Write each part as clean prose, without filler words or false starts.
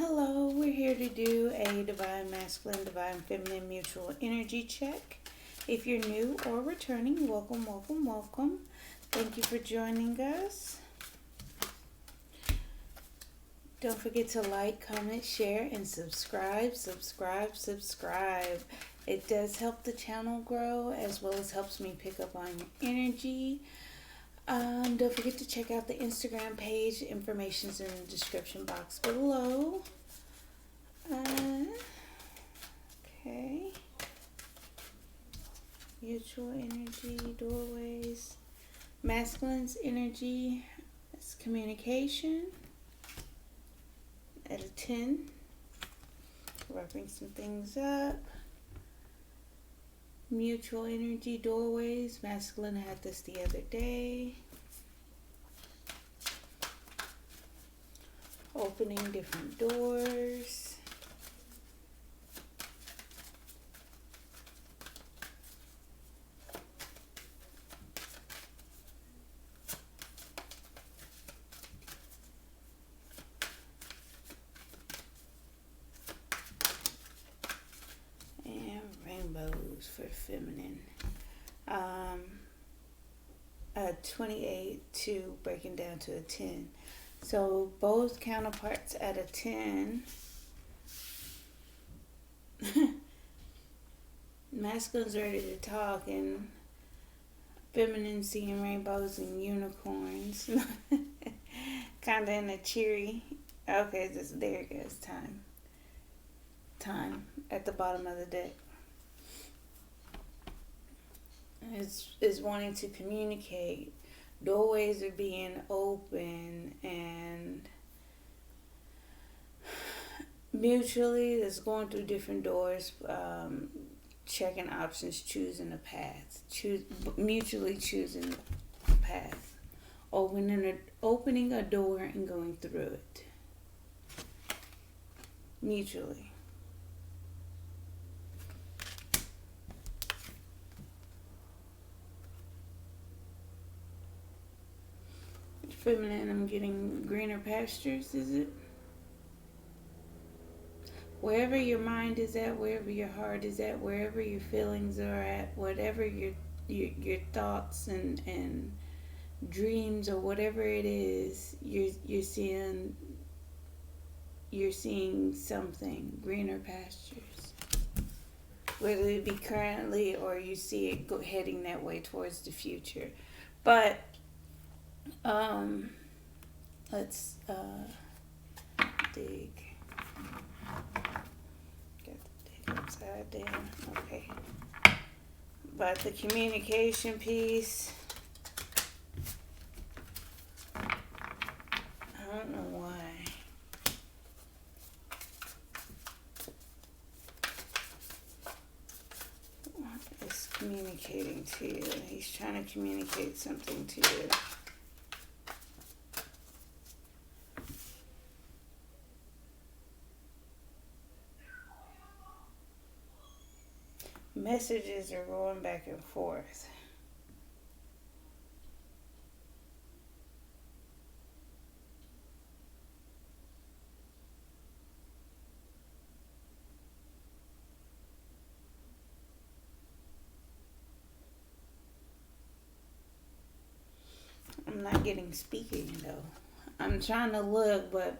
Hello, we're here to do a Divine Masculine, Divine Feminine Mutual Energy check. If you're new or returning, welcome, welcome, welcome. Thank you for joining us. Don't forget to like, comment, share, and subscribe. It does help the channel grow as well as helps me pick up on your energy. Don't forget to check out the Instagram page. Information's in the description box below. Okay. Mutual energy, doorways. Masculine's energy is communication at a 10. Wrapping some things up. Mutual energy, doorways. Masculine had this the other day. Opening different doors. And rainbows for feminine. A 28 to breaking down to a 10. So both counterparts at a 10. Masculine's ready to talk and feminine seeing rainbows and unicorns. Kind of in a cheery. Okay, there it goes. Time at the bottom of the deck. Is wanting to communicate. Doorways are being open and mutually it's going through different doors, checking options, choosing a path, mutually choosing a path, opening a door and going through it mutually. Feminine, I'm getting greener pastures, is it? Wherever your mind is at, wherever your heart is at, wherever your feelings are at, whatever your thoughts and dreams or whatever it is, you're seeing something, greener pastures. Whether it be currently or you see it heading that way towards the future. But let's dig. Got the dig upside down. Okay. But the communication piece, I don't know why. What is communicating to you? He's trying to communicate something to you. Messages are going back and forth. I'm not getting speaking though. I'm trying to look, but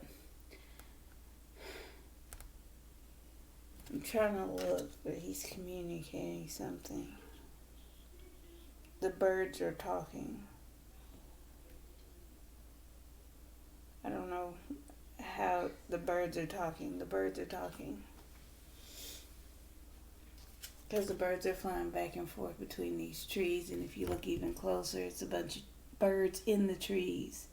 he's communicating something. The birds are talking. I don't know how the birds are talking. The birds are talking. Because the birds are flying back and forth between these trees, and if you look even closer, it's a bunch of birds in the trees.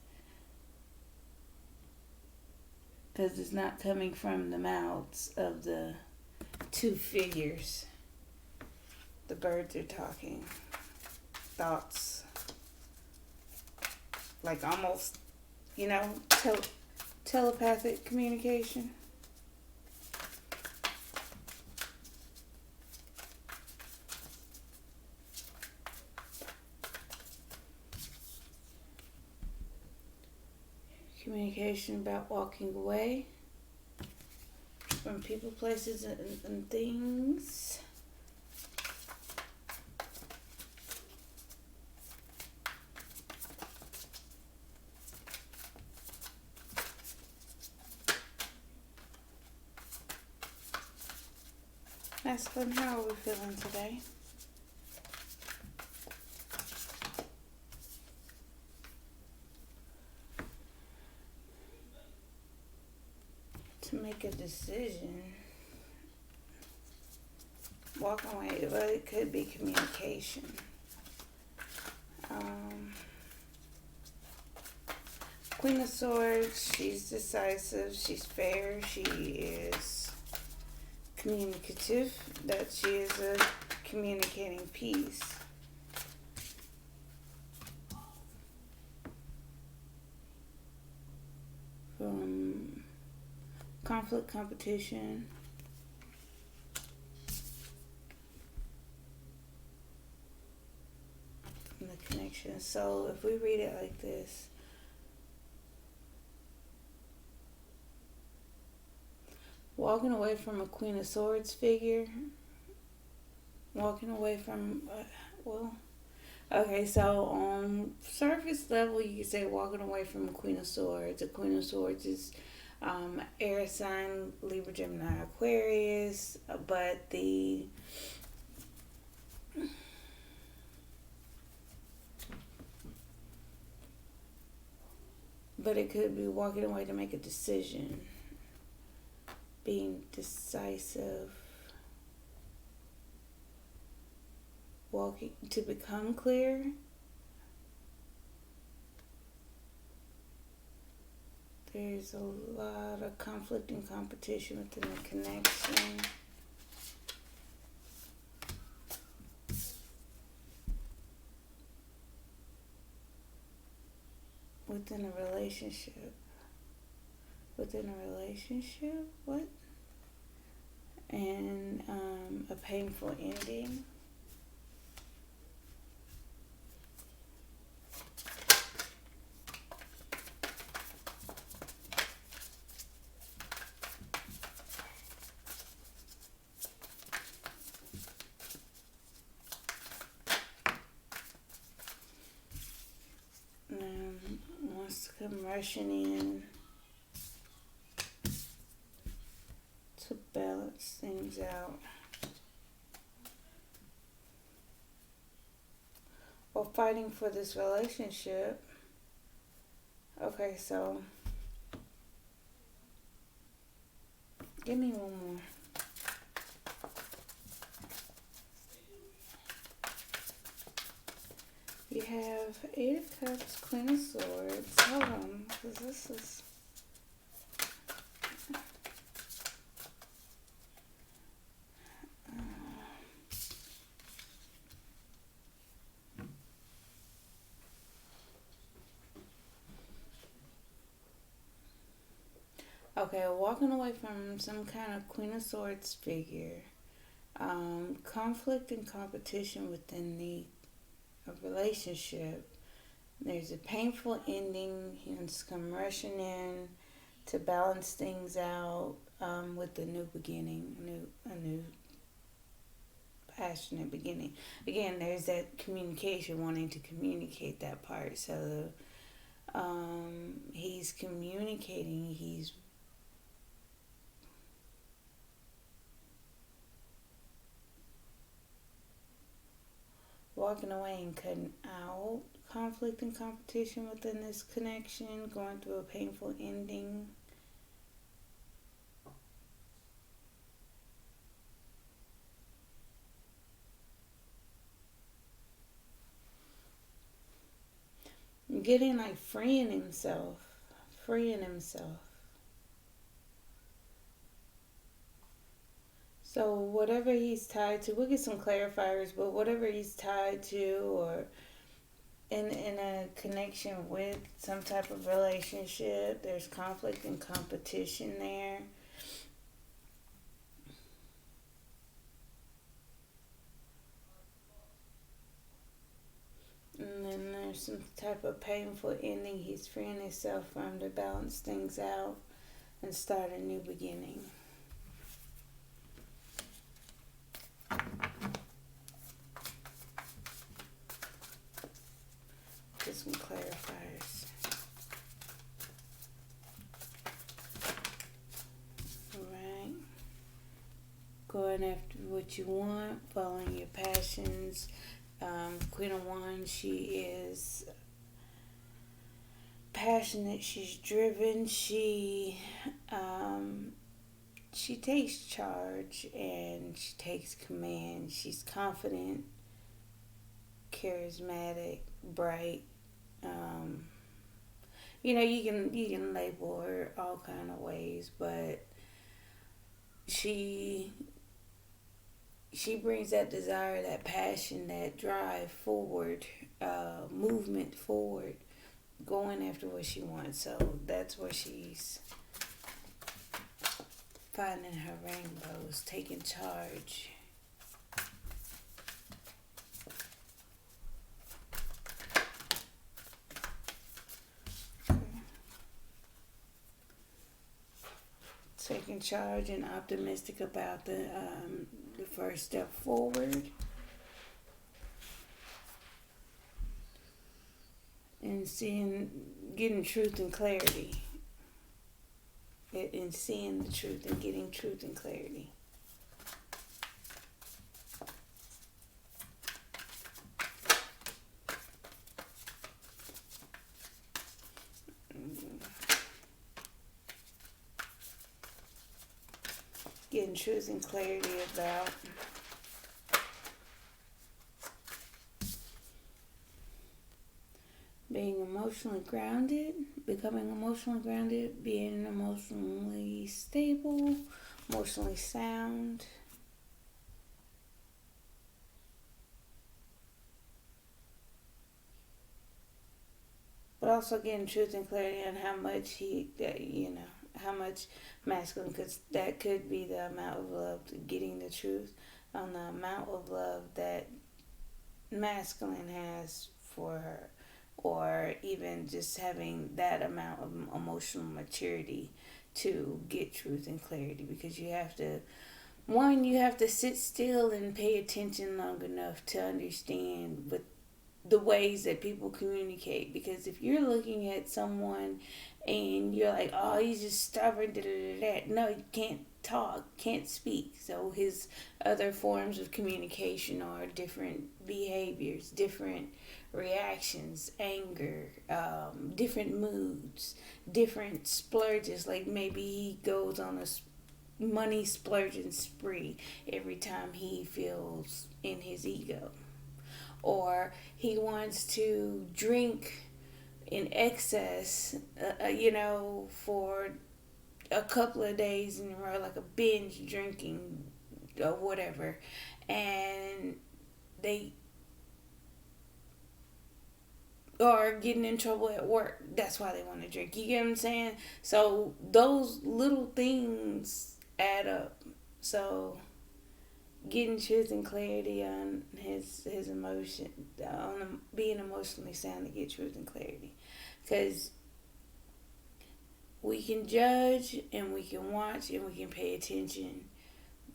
Because it's not coming from the mouths of the two figures. The birds are talking. Thoughts. Like almost, telepathic communication. Communication about walking away. from people, places, and things. Masculine, how are we feeling today? To make a decision. Walk away. Well, it could be communication. Queen of Swords, she's decisive, she's fair, she is communicative, that she is a communicating piece. From conflict, competition, and the connection. So if we read it like this, walking away from a Queen of Swords figure, walking away from, okay, so on surface level, you could say walking away from a Queen of Swords. A Queen of Swords is air sign, Libra, Gemini, Aquarius, but it could be walking away to make a decision, being decisive, walking to become clear. There's a lot of conflict and competition within the connection. Within a relationship. What? And a painful ending. Wants to come rushing in to balance things out. Or fighting for this relationship. Okay, so give me one more. You have Eight of Cups, Queen of Swords. Hold on, because this is... Okay, walking away from some kind of Queen of Swords figure. Conflict and competition within the relationship. There's a painful ending. He wants to come rushing in to balance things out with a new beginning, a new passionate beginning. Again, there's that communication, wanting to communicate that part. So he's communicating. He's walking away and cutting out conflict and competition within this connection, going through a painful ending. Getting like freeing himself. So whatever he's tied to, we'll get some clarifiers, but whatever he's tied to or in a connection with some type of relationship, there's conflict and competition there. And then there's some type of painful ending he's freeing himself from to balance things out and start a new beginning. going after what you want, following your passions. Queen of Wands, she is passionate. She's driven. She takes charge and she takes command. She's confident, charismatic, bright. Um, you can label her all kind of ways, but she she brings that desire, that passion, that drive forward, movement forward, going after what she wants. So that's where she's finding her rainbows, taking charge. Taking charge and optimistic about the first step forward, and getting truth and clarity, and seeing the truth and getting truth and clarity. Getting truth and clarity about being emotionally grounded, becoming emotionally grounded, being emotionally stable, emotionally sound. But also getting truth and clarity on how much how much masculine, because that could be the amount of love, getting the truth on the amount of love that masculine has for her, or even just having that amount of emotional maturity to get truth and clarity, because you have to sit still and pay attention long enough to understand what the ways that people communicate. Because if you're looking at someone and you're like, oh, he's just stubborn, da da da da, no, you can't talk, can't speak. So his other forms of communication are different behaviors, different reactions, anger, different moods, different splurges. Like maybe he goes on a money splurging spree every time he feels in his ego, or he wants to drink in excess, for a couple of days in a row, like a binge drinking or whatever, and they are getting in trouble at work. That's why they want to drink. You get what I'm saying? So those little things add up. So getting truth and clarity on his emotion, on being emotionally sound to get truth and clarity, because we can judge and we can watch and we can pay attention,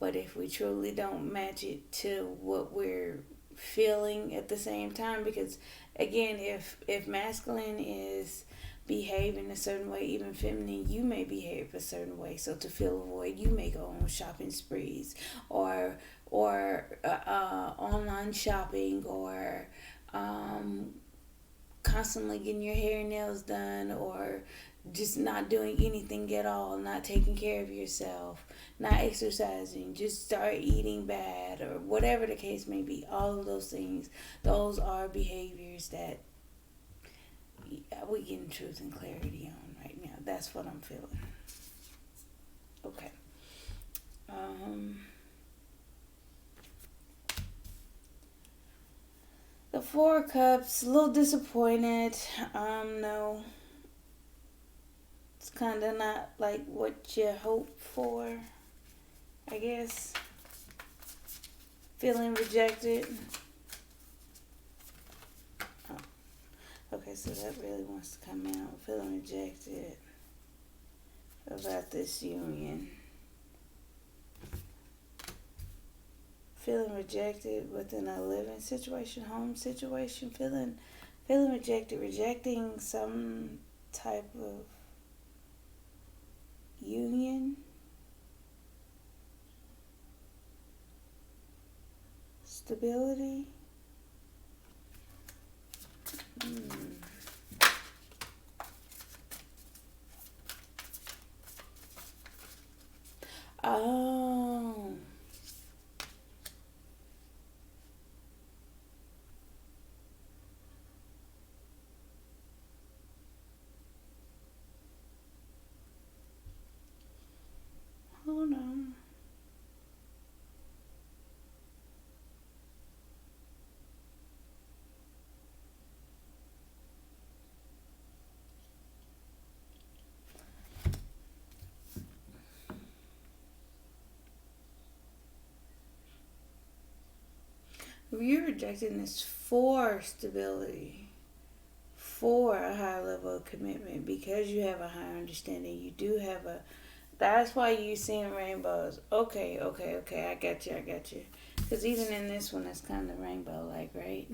but if we truly don't match it to what we're feeling at the same time, because again, if masculine is behaving a certain way, even feminine, you may behave a certain way. So to fill a void, you may go on shopping sprees, or online shopping, or constantly getting your hair and nails done, or just not doing anything at all, not taking care of yourself, not exercising, just start eating bad, or whatever the case may be. All of those things, those are behaviors that we getting truth and clarity on right now. That's what I'm feeling. Okay. The Four of Cups, a little disappointed. No, it's kind of not like what you hoped for, I guess. Feeling rejected. Oh, okay, so that really wants to come out. Feeling rejected about this union. Feeling rejected within a living situation, home situation. Feeling rejected, rejecting some type of union. Stability. Hmm. Oh. Hold on. You're rejecting this for stability, for a high level of commitment, because you have a higher understanding. You do have a. That's why you seeing rainbows. Okay, okay, okay. I got you. I got you. Because even in this one, it's kind of rainbow like, right?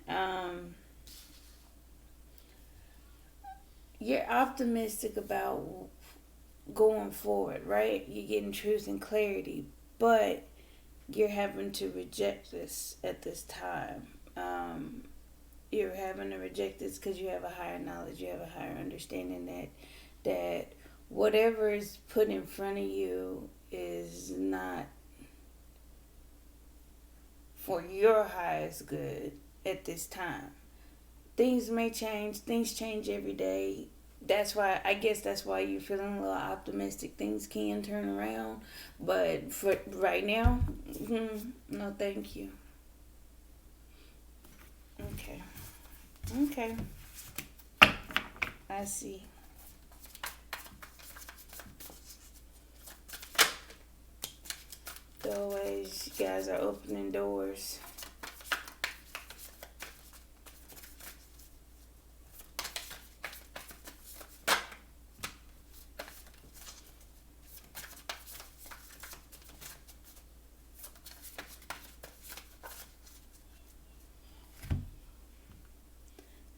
um, you're optimistic about going forward, right? You're getting truth and clarity, but you're having to reject this at this time. You're having to reject this because you have a higher knowledge, you have a higher understanding that whatever is put in front of you is not for your highest good at this time. Things may change. Things change every day. That's why I guess that's why you're feeling a little optimistic. Things can turn around, but for right now, no, thank you. Okay, okay, I see. Always, you guys are opening doors.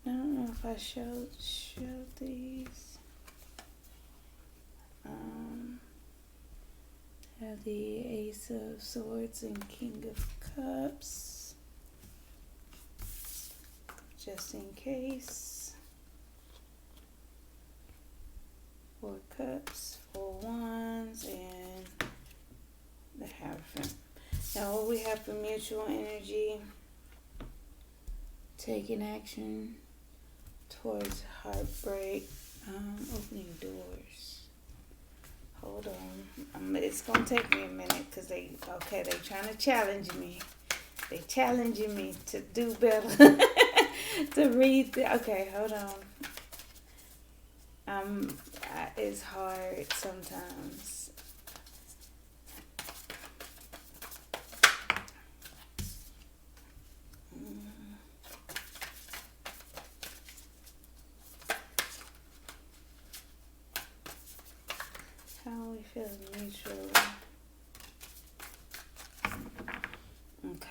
I don't know if I showed these. Um, have the Ace of Swords and King of Cups, just in case. 4 Cups, 4 Wands, and the Hierophant. Now, what we have for mutual energy: taking action towards heartbreak, opening doors. Hold on. It's gonna take me a minute because they trying to challenge me. They challenging me to do better. To read okay, hold on. It's hard sometimes. How are we feeling mutually? Okay.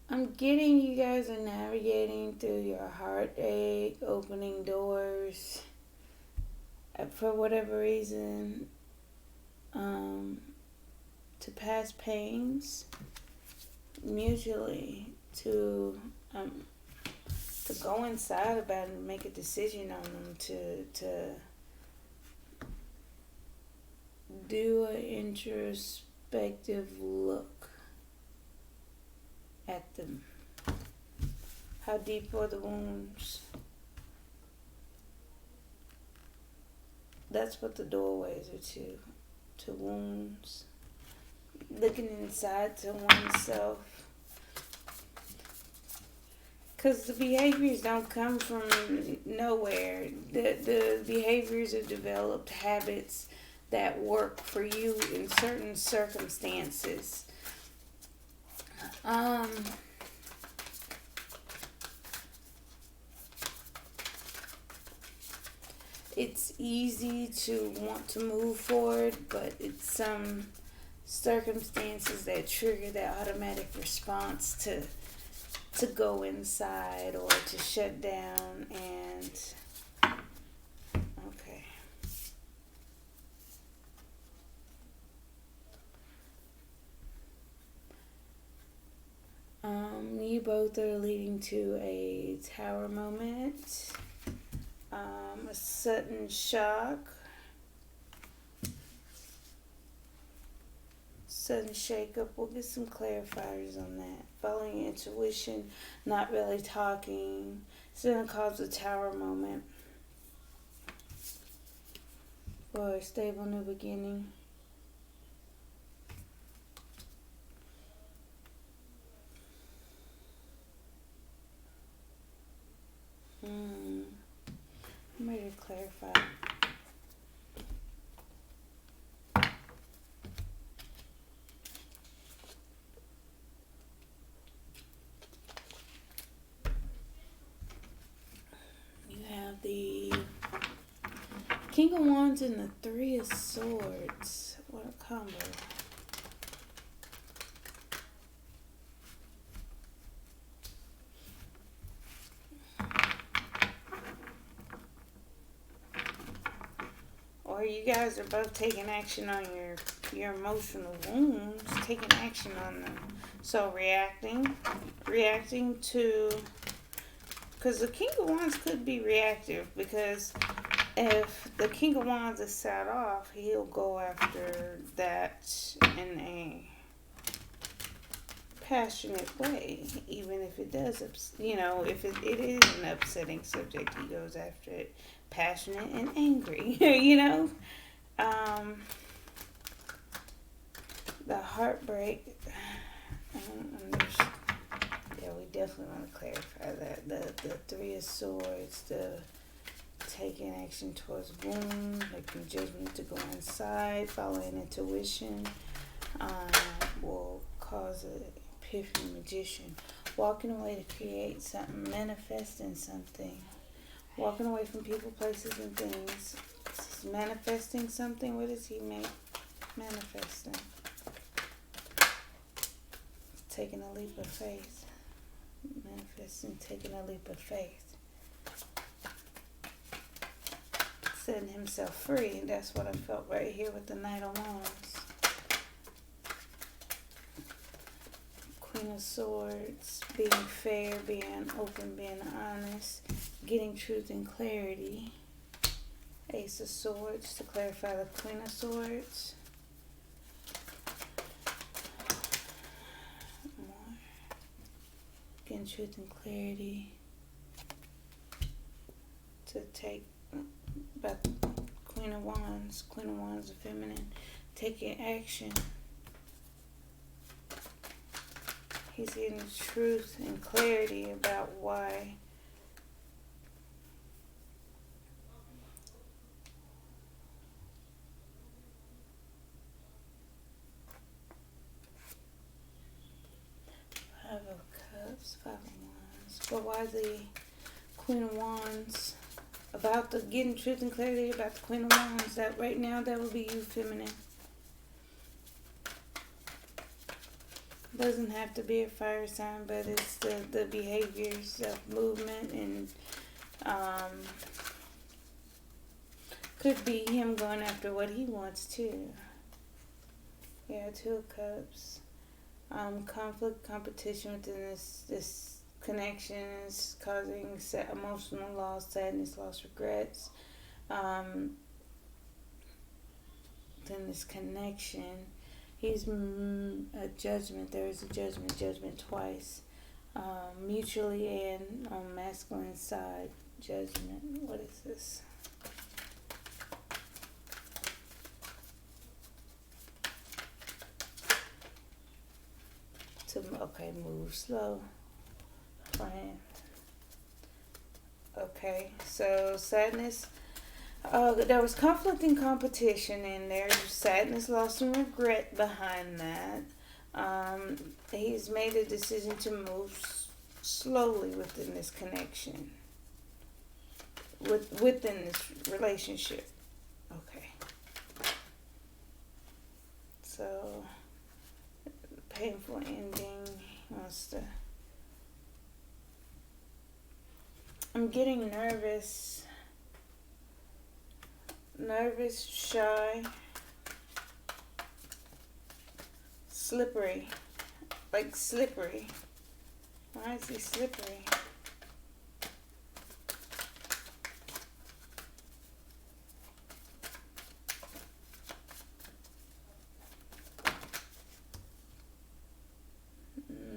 I'm getting you guys are navigating through your heartache, opening doors for whatever reason, to past pains mutually, to go inside about it and make a decision on them, to do an introspective look at them. How deep are the wounds? That's what the doorways are to wounds. Looking inside to oneself. Because the behaviors don't come from nowhere. The behaviors are developed habits that work for you in certain circumstances. Um, it's easy to want to move forward, but it's some circumstances that trigger that automatic response to go inside or to shut down. And okay, you both are leading to a tower moment, a sudden shock, sudden shakeup. We'll get some clarifiers on that. Following your intuition, not really talking. It's going to cause a tower moment for a stable new beginning. I'm ready to clarify. You have the King of Wands and the Three of Swords. What a combo. Or you guys are both taking action on your emotional wounds, taking action on them. So reacting to, because the King of Wands could be reactive, because if the King of Wands is set off, he'll go after that in a passionate way, even if it does, if it is an upsetting subject, he goes after it passionate and angry, the heartbreak, we definitely want to clarify that, the Three of Swords, the taking action towards wound, making judgment to go inside, following intuition, will cause an epiphany magician. Walking away to create something, manifesting something. Walking away from people, places, and things. Manifesting something. What does he make? Manifesting. Taking a leap of faith. Manifesting, taking a leap of faith. Setting himself free. That's what I felt right here with the Knight of Wands. Queen of Swords, being fair, being open, being honest, getting truth and clarity. Ace of Swords, to clarify the Queen of Swords. More. Getting truth and clarity. To take about the Queen of Wands. Queen of Wands, the feminine. Taking action. He's getting truth and clarity about why Five of Cups, Five of Wands. But why the Queen of Wands? About the getting truth and clarity about the Queen of Wands. That right now, that would be you, feminine. Doesn't have to be a fire sign, but it's the behaviors of movement, and could be him going after what he wants too. Yeah, Two of Cups. Conflict, competition within this connection is causing emotional loss, sadness, loss, regrets. Then this connection. He's a judgment. There is a judgment twice. Mutually and on masculine side, judgment. What is this? Okay, move slow. Plan. Okay, so sadness. There was conflict and competition in there, sadness, loss, and regret behind that. He's made a decision to move slowly within this connection, within this relationship. Okay, so painful ending. He wants to. I'm getting nervous, shy, slippery, like slippery. Why is he slippery?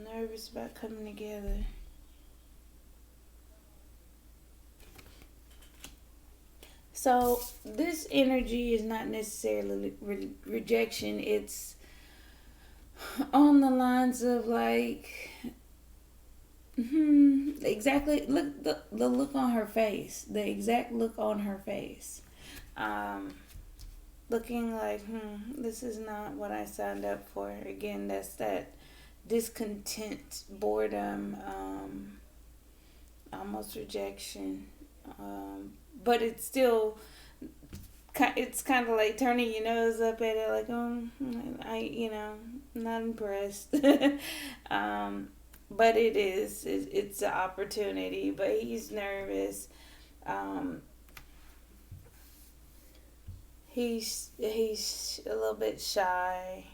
Nervous about coming together. So this energy is not necessarily rejection. It's on the lines of like, exactly. Look, the look on her face. The exact look on her face. Um, Looking like, this is not what I signed up for. Again, that's that discontent, boredom, almost rejection. But it's still, it's kind of like turning your nose up at it, like, not impressed. But it's an opportunity. But he's nervous. Um, he's a little bit shy.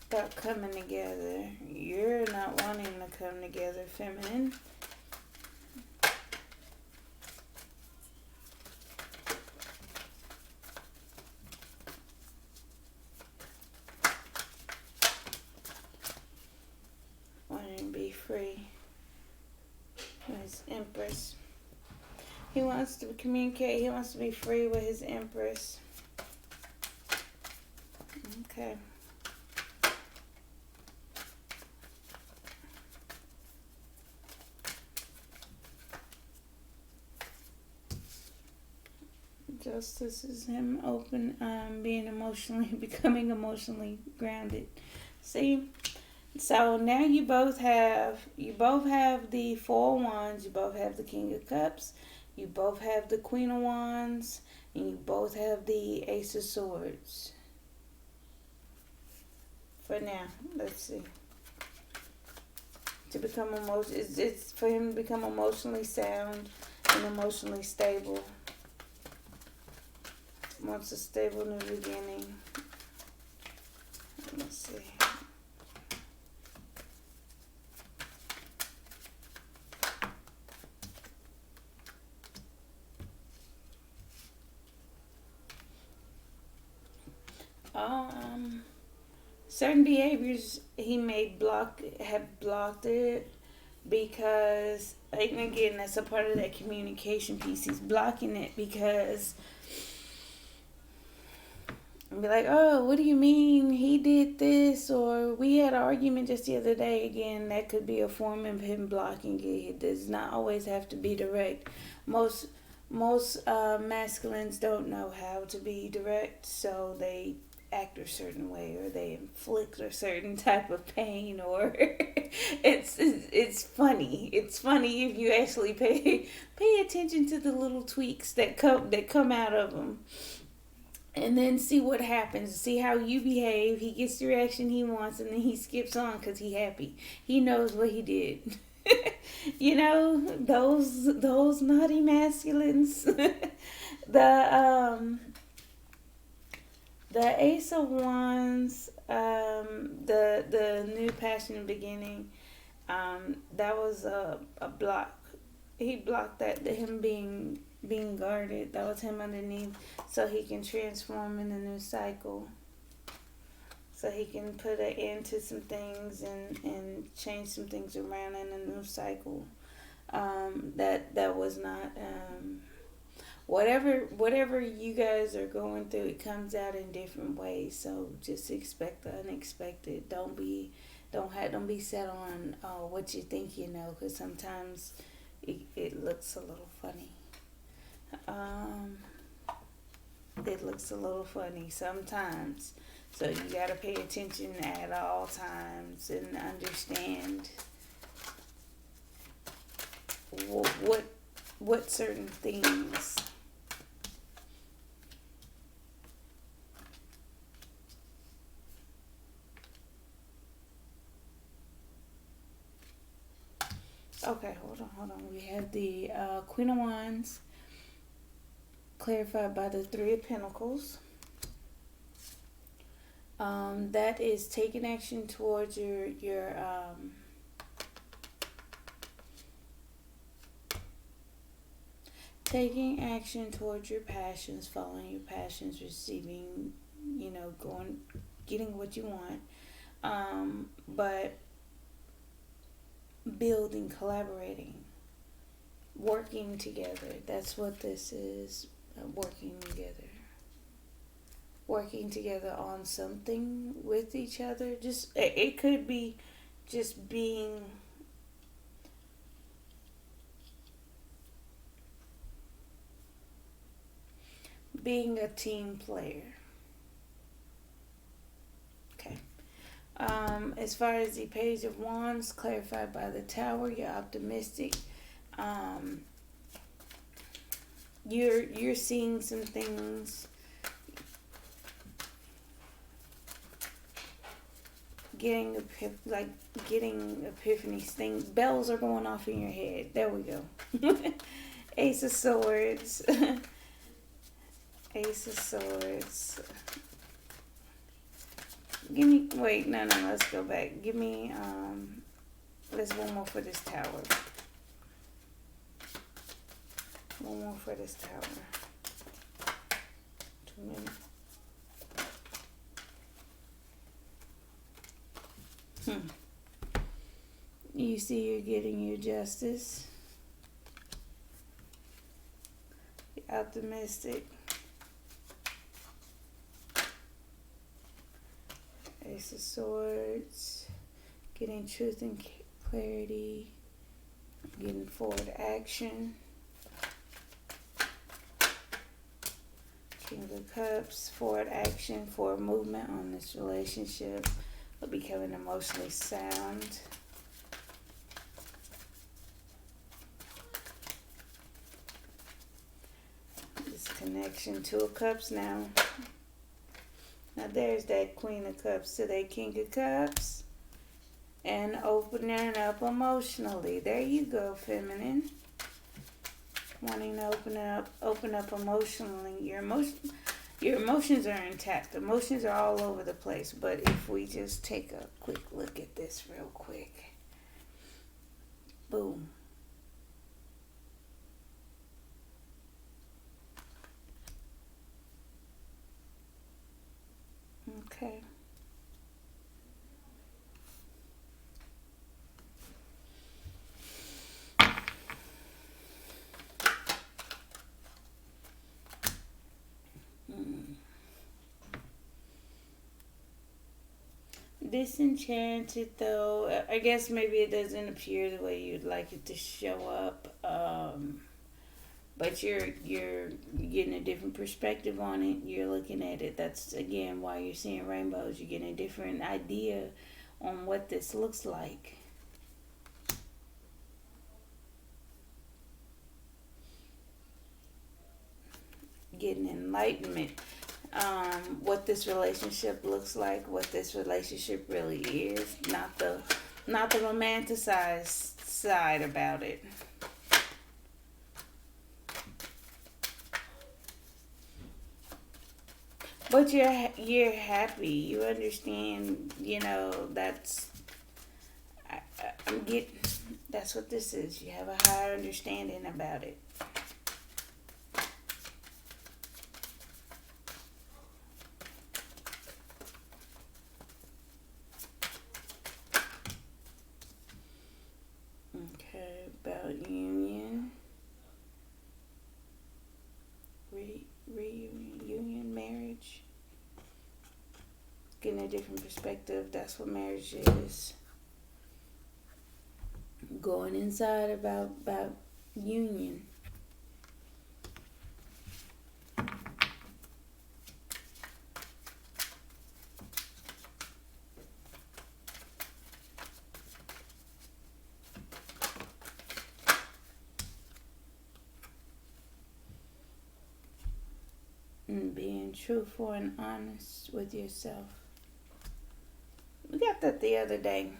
About coming together. You're not wanting to come together, feminine. Wanting to be free. His Empress. He wants to communicate. He wants to be free with his Empress. Okay. Justice is him being emotionally, becoming emotionally grounded. See, so now you both have the Four of Wands, you both have the King of Cups, you both have the Queen of Wands, and you both have the Ace of Swords. For now, let's see. To become it's for him to become emotionally sound and emotionally stable. Wants a stable new beginning. Let's see. Certain behaviors he may have blocked it because, and again, that's a part of that communication piece. He's blocking it because and be like, oh, what do you mean he did this? Or we had an argument just the other day. Again, that could be a form of him blocking it. It does not always have to be direct. Most masculines don't know how to be direct, so they act a certain way, or they inflict a certain type of pain, or it's funny. It's funny if you actually pay attention to the little tweaks that come out of them. And then see what happens. See how you behave. He gets the reaction he wants, and then he skips on because he happy. He knows what he did. Those naughty masculines. the Ace of Wands, the new passion beginning. That was a block. He blocked that, him being guarded. That was him underneath, so he can transform in a new cycle. So he can put an end to some things and change some things around in a new cycle. That was not whatever you guys are going through. It comes out in different ways. So just expect the unexpected. Don't be Don't be set on what you think you know, because sometimes it looks a little funny. Um, it looks a little funny sometimes. So you gotta pay attention at all times and understand what what certain things. Okay, hold on. We have the Queen of Wands clarified by the Three of Pentacles. That is taking action towards your taking action towards your passions, following your passions, receiving, going, getting what you want. But building, collaborating, working together. That's what this is. Working together. Working together on something with each other. Just it could be just being a team player. Okay. As far as the Page of Wands, clarified by the Tower, you're optimistic. Um, you're seeing some things, getting epiphanies. Things, bells are going off in your head. There we go. Ace of Swords. Ace of Swords. Give me, wait, no, let's go back. Give me, let's one more for this Tower. One more for this Tower. 2 minutes. You see you're getting your justice. You're optimistic. Ace of Swords, getting truth and clarity, getting forward action. King of Cups, forward action, forward movement on this relationship, but becoming emotionally sound. This connection, Two of Cups now. Now there's that Queen of Cups to that King of Cups. And opening up emotionally. There you go, feminine. Wanting to open up emotionally. Your emotions are intact. Emotions are all over the place. But if we just take a quick look at this real quick. Boom. Okay. Disenchanted, though. I guess maybe it doesn't appear the way you'd like it to show up. But you're getting a different perspective on it. You're looking at it. That's again why you're seeing rainbows. You're getting a different idea on what this looks like. Getting enlightenment. What this relationship looks like, what this relationship really is, not the romanticized side about it. But you're happy. You understand. That's I'm getting. That's what this is. You have a higher understanding about it. Okay, about union, reunion, marriage. Getting a different perspective. That's what marriage is. Going inside about union. And being truthful and honest with yourself. We got that the other day.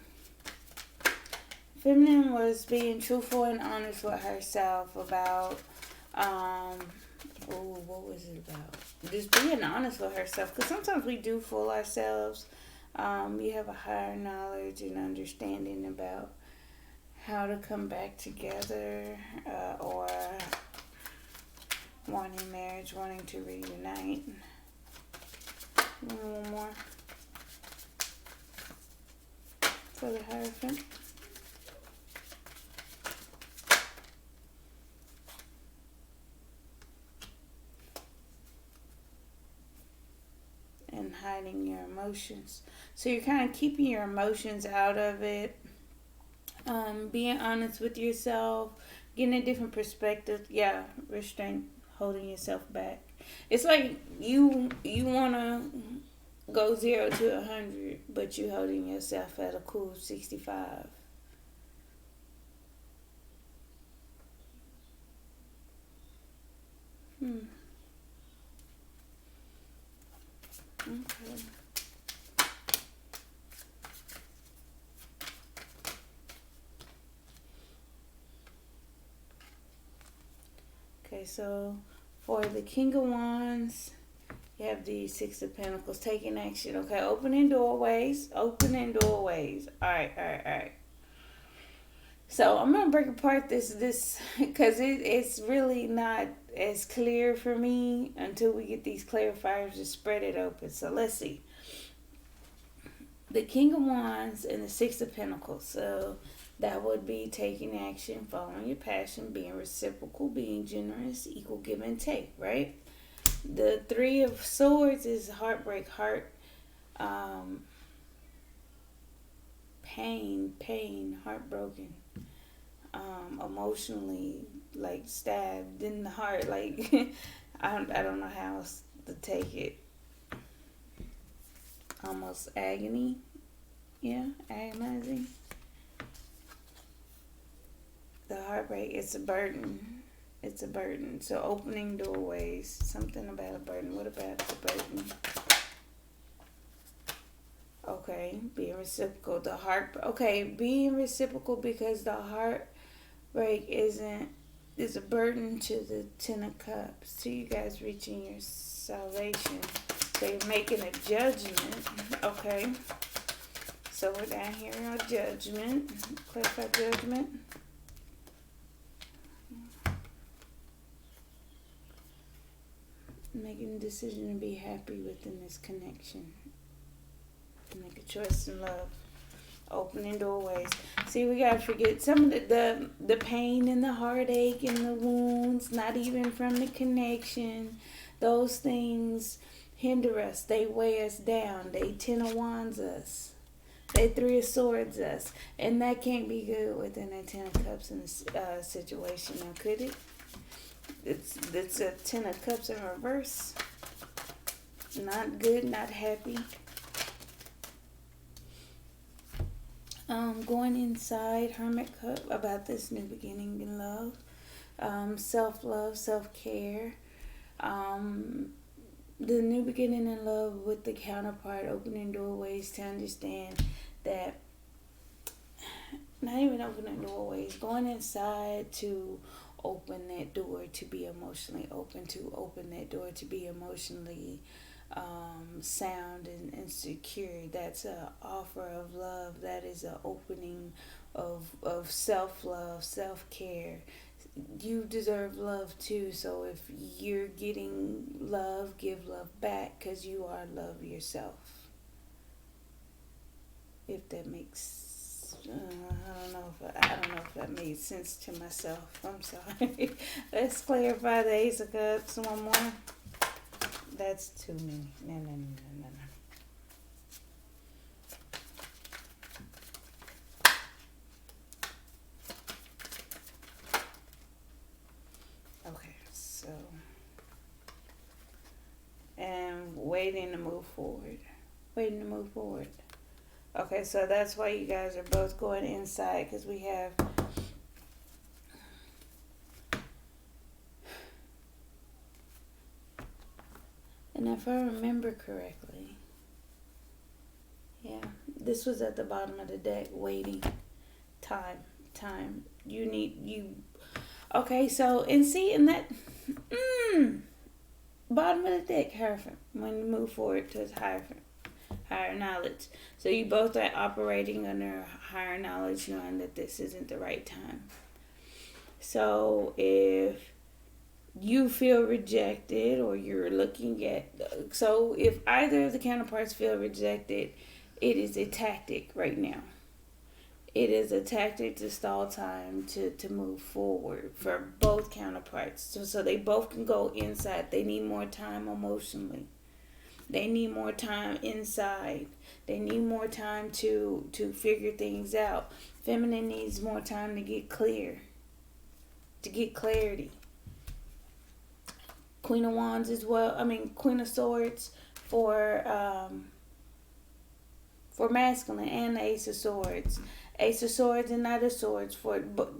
Feminine was being truthful and honest with herself about, what was it about? Just being honest with herself. Because sometimes we do fool ourselves. You have a higher knowledge and understanding about how to come back together, or wanting marriage, wanting to reunite. One more for the Hierophant. And hiding your emotions. So you're kind of keeping your emotions out of it. Being honest with yourself, getting a different perspective. Yeah, restraint, holding yourself back. It's like you wanna go 0 to 100, but you holding yourself at a cool 65. Okay. Okay, so for the King of Wands, you have the Six of Pentacles, taking action. Okay, opening doorways. Opening doorways. Alright. So I'm gonna break apart this because it's really not as clear for me until we get these clarifiers to spread it open. So let's see. The King of Wands and the Six of Pentacles. So that would be taking action, following your passion, being reciprocal, being generous, equal give and take, right? The Three of Swords is heartbreak, pain, heartbroken, emotionally, like stabbed in the heart, like I don't know how else to take it. Almost agony, yeah, agonizing. The heartbreak, it's a burden. It's a burden. So opening doorways, something about a burden. What about the burden? Okay, being reciprocal. The heart. Okay, being reciprocal because the heartbreak is a burden to the Ten of Cups. To you guys reaching your salvation. They're making a judgment. Okay. So we're down here on judgment. Clarify judgment. Making a decision to be happy within this connection. Make a choice in love. Opening doorways. See, we gotta forget some of the pain and the heartache and the wounds, not even from the connection. Those things hinder us. They weigh us down. They Ten of Wands us. They Three of Swords us. And that can't be good within a Ten of Cups in a situation. Now, could it? It's a Ten of Cups in reverse. Not good, not happy. Going inside, Hermit Cup, about this new beginning in love. Self-love, self-care. The new beginning in love with the counterpart, opening doorways to understand that, not even opening doorways, going inside to open that door to be emotionally open, to open that door to be emotionally sound and secure. That's a offer of love. That is an opening of self-love, self-care. You deserve love too, so if you're getting love, give love back, because you are love yourself. If that makes I don't know if that made sense to myself. I'm sorry. Let's clarify the Ace of Cups one more. That's too many. No. waiting to move forward. Waiting to move forward. Okay, so that's why you guys are both going inside, because we have. And if I remember correctly, yeah, this was at the bottom of the deck, waiting. Time. You. Okay, so, and see, in that, bottom of the deck, Hierophant, when you move forward to higher knowledge. So you both are operating under higher knowledge, knowing that this isn't the right time. So if you feel rejected, or you're looking at, so if either of the counterparts feel rejected, it is a tactic right now. It is a tactic to stall time to move forward for both counterparts. So they both can go inside. They need more time emotionally. They need more time inside. They need more time to figure things out. Feminine needs more time to get clear. To get clarity. Queen of Wands as well. Queen of Swords for masculine, and Ace of Swords. Ace of Swords and Knight of Swords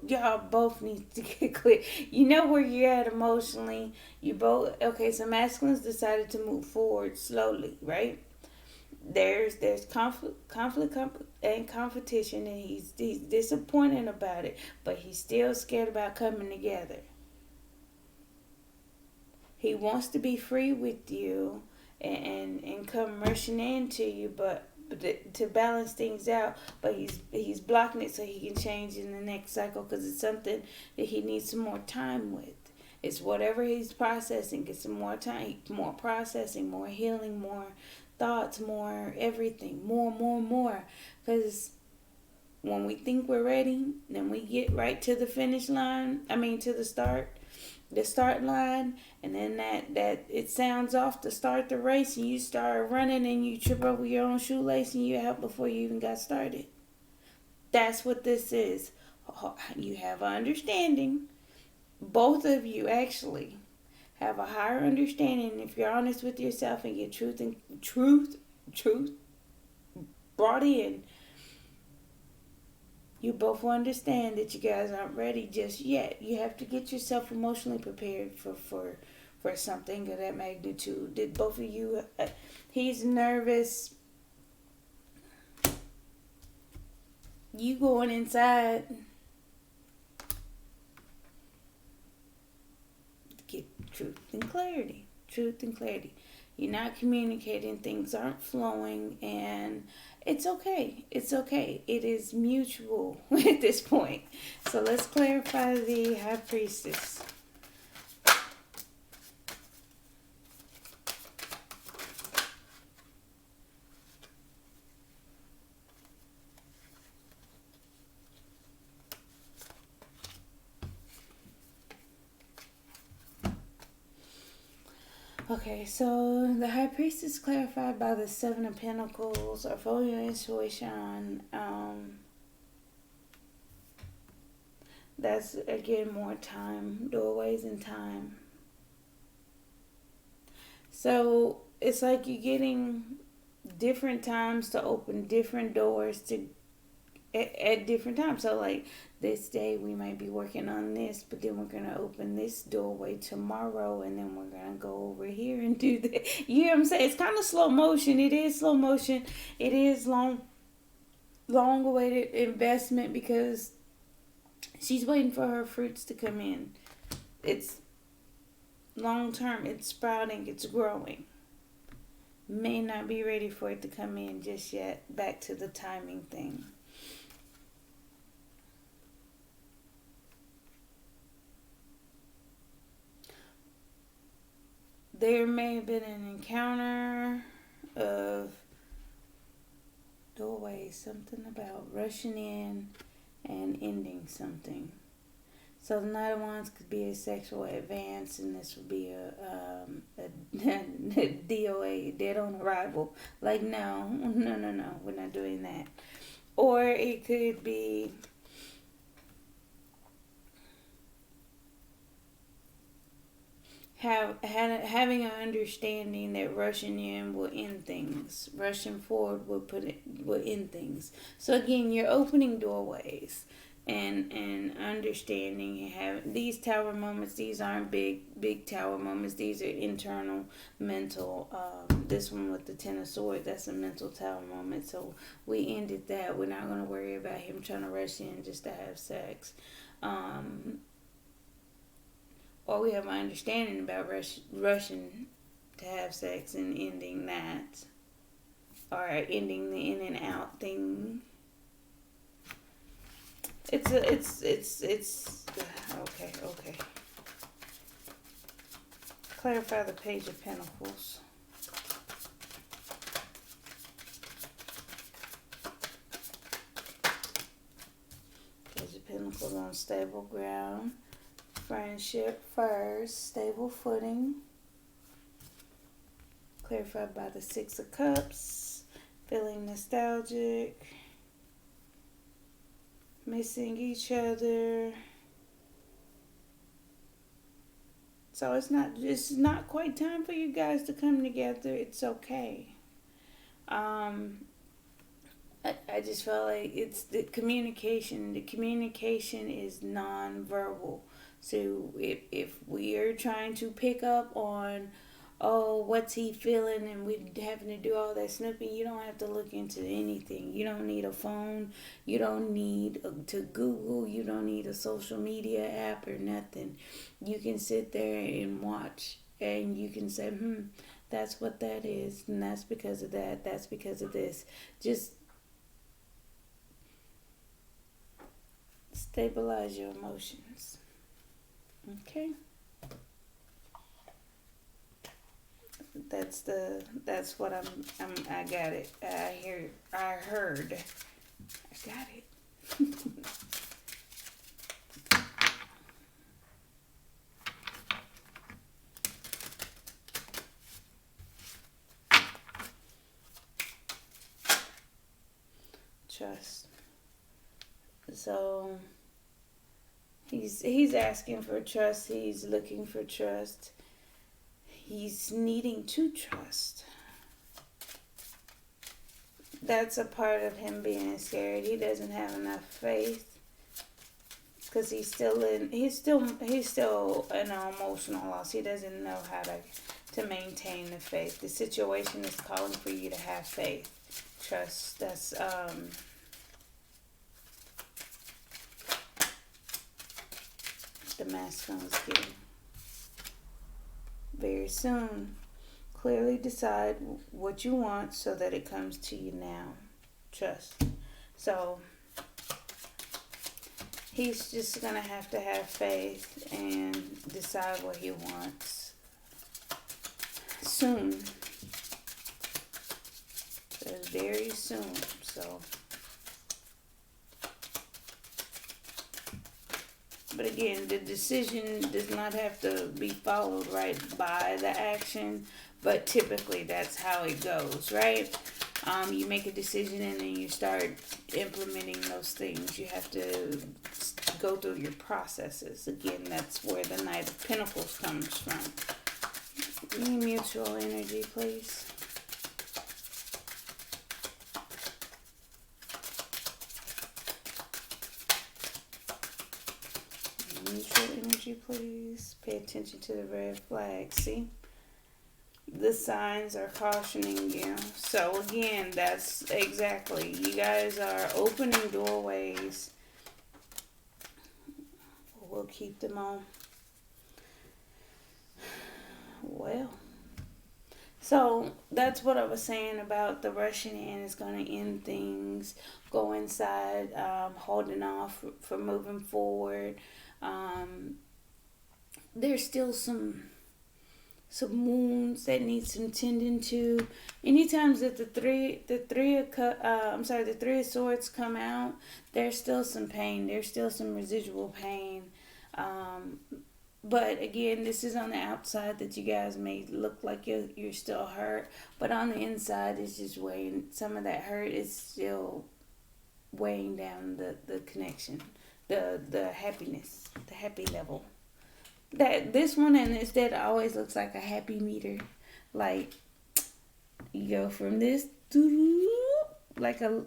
y'all both need to get clear. You know where you're at emotionally. You both, okay, so masculine's decided to move forward slowly, right? There's conflict and competition, and he's disappointed about it, but he's still scared about coming together. He wants to be free with you and come rushing into you, but to balance things out, but he's blocking it so he can change in the next cycle, because it's something that he needs some more time with. It's whatever he's processing. Get some more time, more processing, more healing, more thoughts, more everything, more. Because when we think we're ready, then we get right to the finish line. To the start line, and then that it sounds off to start the race, and you start running and you trip over your own shoelace and you out before you even got started. That's what this is. You have an understanding. Both of you actually have a higher understanding if you're honest with yourself and get truth brought in. You both will understand that you guys aren't ready just yet. You have to get yourself emotionally prepared for something of that magnitude. Did both of you, he's nervous. You going inside. Get truth and clarity. You're not communicating, things aren't flowing, and it's okay. It is mutual at this point. So let's clarify the High Priestess. Okay, so the High Priestess is clarified by the Seven of Pentacles, or follow your intuition. That's, again, more time, doorways and time. So it's like you're getting different times to open different doors at different times. So like this day we might be working on this, but then we're gonna open this doorway tomorrow, and then we're gonna go over here and do that. You know what I'm saying? It's kind of slow motion. It is slow motion. It is long awaited investment, because she's waiting for her fruits to come in. It's long term. It's sprouting. It's growing. May not be ready for it to come in just yet. Back to the timing thing. There may have been an encounter of doorways, something about rushing in and ending something. So the Knight of Wands could be a sexual advance, and this would be a DOA, dead on arrival. Like, no, we're not doing that. Or it could be having an understanding that rushing in will end things, rushing forward will end things. So again, you're opening doorways, and understanding and have these tower moments. These aren't big tower moments. These are internal, mental. This one with the Ten of Swords, that's a mental tower moment. So we ended that. We're not going to worry about him trying to rush in just to have sex. Or we have an understanding about rushing to have sex and ending that, or ending the in and out thing. It's okay. Clarify the Page of Pentacles. Page of Pentacles on stable ground. Friendship first, stable footing. Clarified by the Six of Cups. Feeling nostalgic. Missing each other. So it's not quite time for you guys to come together. It's okay. I just felt like it's the communication. The communication is non-verbal. So if we are trying to pick up on, oh, what's he feeling, and we having to do all that snooping, you don't have to look into anything. You don't need a phone. You don't need to Google. You don't need a social media app or nothing. You can sit there and watch, and you can say, that's what that is, and that's because of that. That's because of this. Just stabilize your emotions. Okay. That's what I got it. I heard. I got it. Trust. So he's asking for trust. He's looking for trust. He's needing to trust. That's a part of him being scared. He doesn't have enough faith because he's still in an emotional loss. He doesn't know how to maintain the faith. The situation is calling for you to have faith, trust. That's the masculine is getting. Very soon, clearly decide what you want so that it comes to you now. Trust. So he's just gonna have to have faith and decide what he wants soon. Very soon. So, but again, the decision does not have to be followed right by the action, but typically that's how it goes, right? You make a decision and then you start implementing those things. You have to go through your processes. Again, that's where the Knight of Pentacles comes from. Give me mutual energy, please. Mutual energy, please. Pay attention to the red flag. See? The signs are cautioning you. So again, that's exactly. You guys are opening doorways. We'll keep them on. Well. So that's what I was saying about the rushing in is going to end things. Go inside, holding off for moving forward. There's still some wounds that need some tending to. Anytime that the three of swords come out, there's still some pain. There's still some residual pain. But again, this is on the outside that you guys may look like you're still hurt, but on the inside, it's just weighing. Some of that hurt is still weighing down the connection, the happiness, the happy level. That this one and instead always looks like a happy meter. Like you go from this like a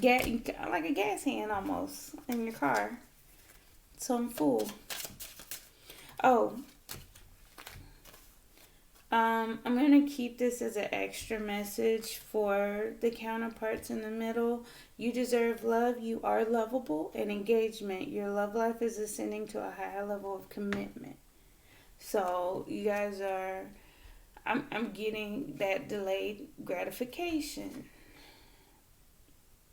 gas like a gas hand almost in your car. So I'm full. Oh, I'm gonna keep this as an extra message for the counterparts in the middle. You deserve love. You are lovable and engagement. Your love life is ascending to a higher level of commitment. So you guys are. I'm getting that delayed gratification.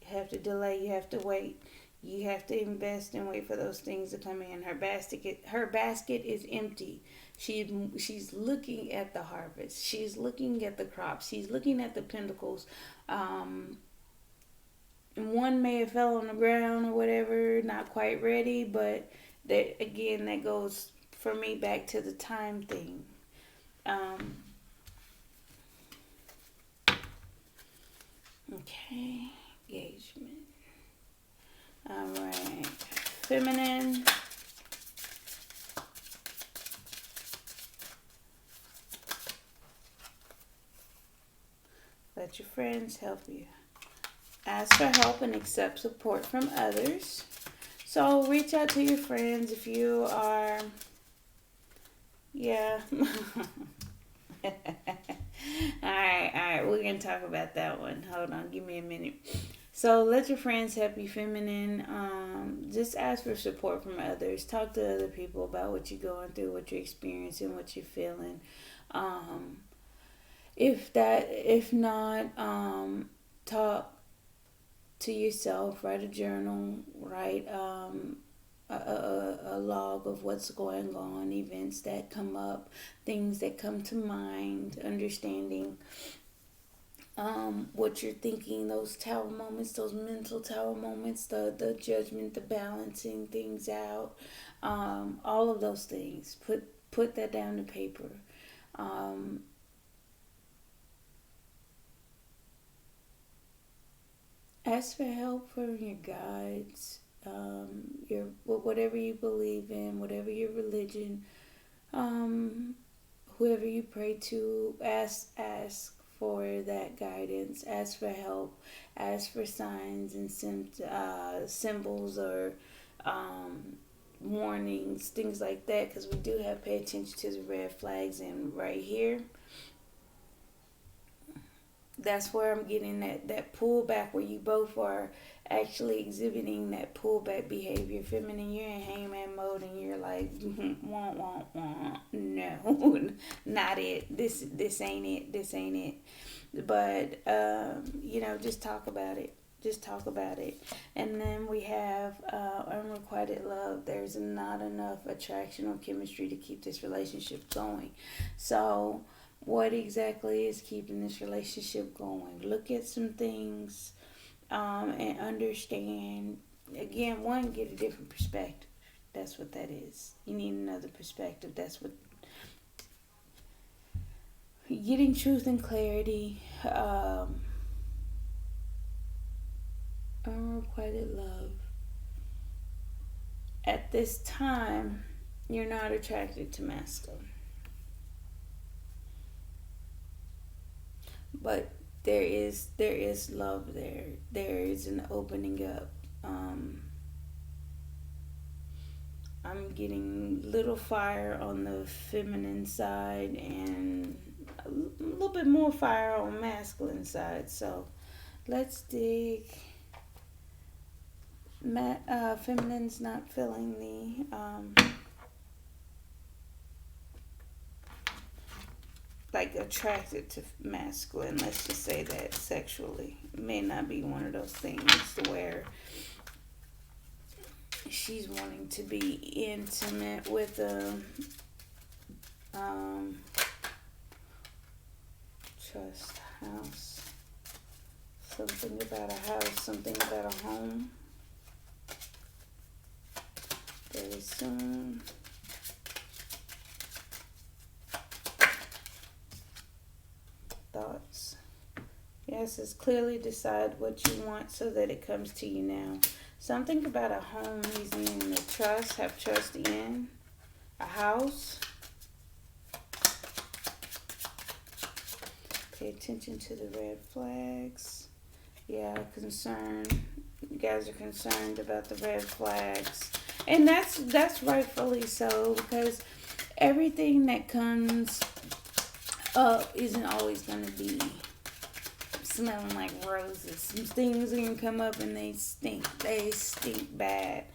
You have to delay. You have to wait. You have to invest and wait for those things to come in. Her basket is empty. She's looking at the harvest. She's looking at the crops. She's looking at the pinnacles. Um, One may have fell on the ground or whatever, not quite ready, but that again, that goes for me back to the time thing. Um, okay, engagement. All right, feminine. Let your friends help you. Ask for help and accept support from others. So reach out to your friends if you are, yeah. All right, we're gonna talk about that one. Hold on, give me a minute. So let your friends help you, feminine. Just ask for support from others. Talk to other people about what you're going through, what you're experiencing, what you're feeling. Um, if not, talk to yourself. Write a journal. Write a log of what's going on, events that come up, things that come to mind, understanding what you're thinking, those tower moments, those mental tower moments, the judgment, the balancing things out, all of those things. Put that down to paper. Um, Ask for help from your guides, your whatever you believe in, whatever your religion, um, whoever you pray to. Ask for that guidance. Ask for help. Ask for signs and symbols or um, warnings, things like that. Because we do have to pay attention to the red flags, and right here that's where I'm getting that pullback where you both are actually exhibiting that pullback behavior. Feminine, you're in hangman mode and you're like, want, want. No, not it. This ain't it. This ain't it. But just talk about it. Just talk about it. And then we have unrequited love. There's not enough attraction or chemistry to keep this relationship going. So what exactly is keeping this relationship going? Look at some things and understand. Again, one, get a different perspective. That's what that is. You need another perspective. That's what getting truth and clarity. Unrequited love. At this time, you're not attracted to masculine. But there is love there. There is an opening up. Um, I'm getting little fire on the feminine side and a little bit more fire on masculine side. So let's dig. Feminine's not feeling the like attracted to masculine. Let's just say that sexually it may not be one of those things where she's wanting to be intimate with a um, trust house. Something about a house. Something about a home. Very soon. Thoughts. Yes, it's clearly decide what you want so that it comes to you now. Something about a home he's in the trust, have trust in. a house. Pay attention to the red flags. Yeah, concerned. You guys are concerned about the red flags. And that's rightfully so, because everything that comes up isn't always going to be smelling like roses. Some things are going to come up and they stink. They stink bad.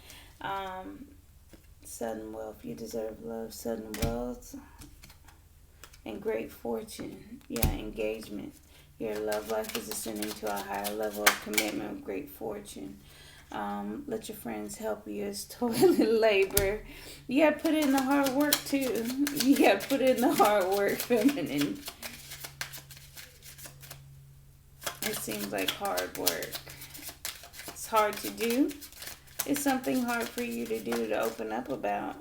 Sudden wealth. You deserve love. Sudden wealth. And great fortune. Yeah, engagement. Your love life is ascending to a higher level of commitment with great fortune. Let your friends help you as toilet labor. You gotta put in the hard work too. You gotta put in the hard work, feminine. It seems like hard work. It's hard to do. It's something hard for you to do, to open up about.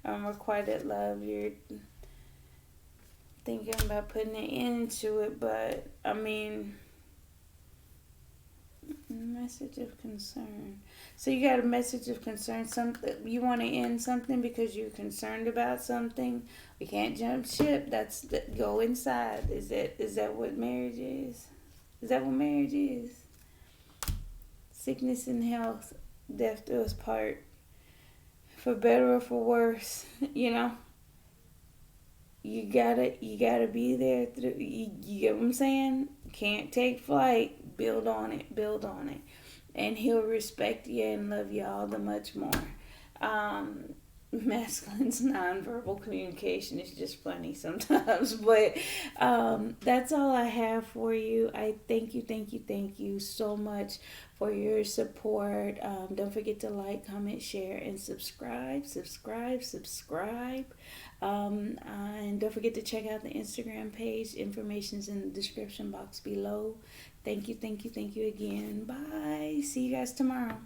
Requited love. You're thinking about putting an end to it, but I mean, message of concern. So you got a message of concern. Something you want to end something because you're concerned about something. We can't jump ship. Go inside. Is that what marriage is? Is that what marriage is? Sickness and health, death do us part. For better or for worse, you know. You gotta be there. You get what I'm saying? Can't take flight. Build on it. Build on it. And he'll respect you and love you all the much more. Masculine's nonverbal communication is just funny sometimes. But that's all I have for you. I thank you so much for your support. Don't forget to like, comment, share, and subscribe. And don't forget to check out the Instagram page. Information is in the description box below. Thank you again. Bye. See you guys tomorrow.